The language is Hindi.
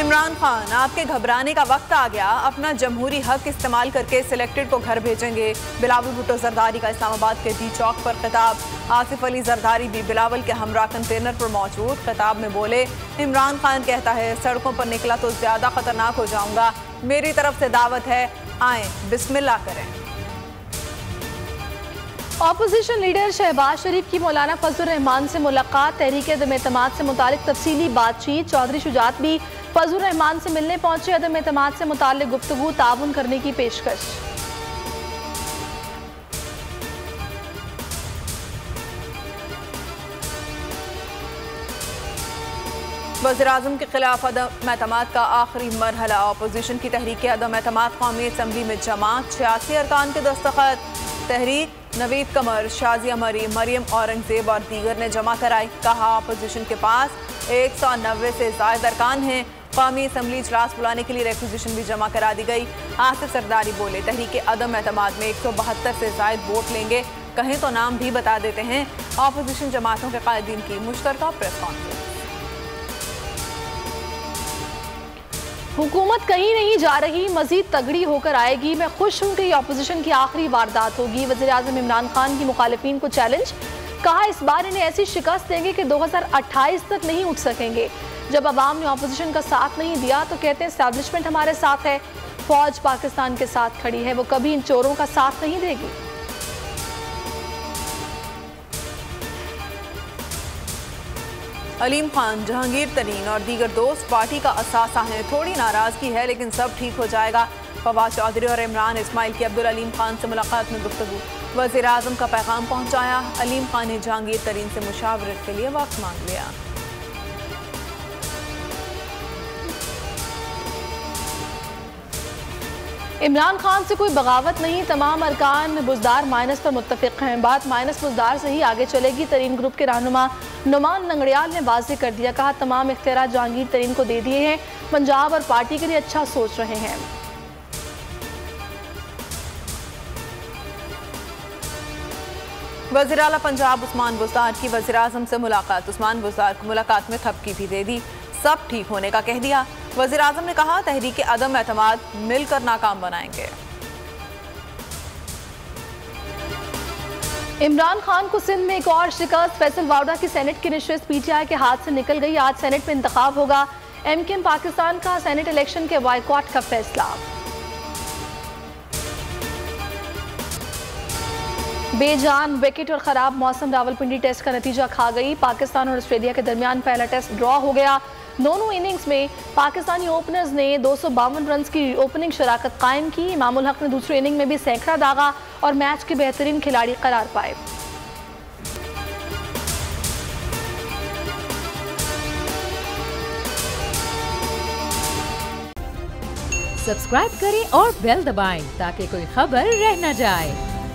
इमरान खान, आपके घबराने का वक्त आ गया। अपना जमहूरी हक इस्तेमाल करके सिलेक्टेड को घर भेजेंगे। बिलावल भुट्टो जरदारी का इस्लामाबाद के डी चौक पर खिताब। आसिफ अली जरदारी भी बिलावल के हमरा कंटेनर पर मौजूद। खिताब में बोले, इमरान खान कहता है सड़कों पर निकला तो ज्यादा खतरनाक हो जाऊंगा। मेरी तरफ से दावत है, आए बिस्मिल्लाह करें। ऑपोजिशन लीडर शहबाज शरीफ की मौलाना फजलुर रहमान से मुलाकात। तहरीक अदम एतमाद से मुतालिक तफसीली बातचीत। चौधरी शुजात भी फजलुर रहमान से मिलने पहुंचे। अदम एतमाद से मुतालिक गुफ्तगू ताउन करने की पेशकश। वज़ीर-ए-आज़म के खिलाफ अदम एतमाद का आखिरी मरहला। अपोजिशन की तहरीक अदम एतमाद कौमी असम्बली में जमा। 86 अरकान के दस्तखत। तहरीक नवीद कमर, शाजिया मरियम औरंगजेब और दीगर ने जमा कराई। कहा, अपोजिशन के पास 190 से ज़ायद अरकान हैं। कौमी असम्बली इजलास बुलाने के लिए रेक्विजिशन भी जमा करा दी गई। आसिफ जरदारी बोले, तहरीक अदम एतमाद में 172 से ज़ायद वोट लेंगे। कहें तो नाम भी बता देते हैं। अपोजिशन जमातों के कायदीन की मुश्तरका प्रेस कॉन्फ्रेंस। हुकूमत कहीं नहीं जा रही, मजीद तगड़ी होकर आएगी। मैं खुश हूँ कि अपोजिशन की आखिरी वारदात होगी। वज़ीर-ए-आज़म इमरान खान की मुखालिफिन को चैलेंज। कहा, इस बार इन्हें ऐसी शिकस्त देंगे कि 2028 तक नहीं उठ सकेंगे। जब अवाम ने अपोजिशन का साथ नहीं दिया तो कहते हैं एस्टैब्लिशमेंट हमारे साथ है। फौज पाकिस्तान के साथ खड़ी है, वो कभी इन चोरों का साथ नहीं देगी। अलीम खान, जहांगीर तरीन और दीगर दोस्त पार्टी का असासा हैं। थोड़ी नाराजगी है लेकिन सब ठीक हो जाएगा। फवाद चौधरी और इमरान इस्माइल की अब्दुल अलीम खान से मुलाकात में गुफ्तगू। वज़ीर-ए-आज़म का पैगाम पहुंचाया। अलीम खान ने जहांगीर तरीन से मुशावरत के लिए वक्त मांग लिया। इमरान खान से कोई बगावत नहीं, तमाम अरकान बुजदार माइनस पर मुत्तफिक हैं। बात माइनस बुजदार से ही आगे चलेगी। तरीन ग्रुप के रहनुमा नुमान लंगड़ियाल ने वाज़ेह कर दिया। कहा, तमाम इख्तियारात जहांगीर तरीन को दे दिए हैं। पंजाब और पार्टी के लिए अच्छा सोच रहे हैं। वज़ीर आला पंजाब उस्मान बुज़दार की वज़ीर-ए-आज़म से मुलाकात। उस्मान बुज़दार को मुलाकात में थपकी भी दे दी, सब ठीक होने का कह दिया। वज़ीर-ए-आज़म ने कहा, तहरीक अदम एतमाद मिलकर नाकाम बनाएंगे। इमरान खान को सिंध में एक और शिकस्त। फैसल वाउडा की सेनेट की नशिस्त पीटीआई के हाथ से निकल गई। आज सेनेट में इंतखाब होगा। एमकेएम पाकिस्तान का सेनेट इलेक्शन के बायकॉट का फैसला। बेजान विकेट और खराब मौसम रावलपिंडी टेस्ट का नतीजा खा गई। पाकिस्तान और ऑस्ट्रेलिया के दरमियान पहला टेस्ट ड्रॉ हो गया। दोनों इनिंग्स में पाकिस्तानी ओपनर्स ने 252 रन की ओपनिंग शराकत कायम की। इमामुल हक ने दूसरी इनिंग में भी सैकड़ा दागा और मैच के बेहतरीन खिलाड़ी करार पाए। सब्सक्राइब करें और बेल दबाएं ताकि कोई खबर रह न जाए।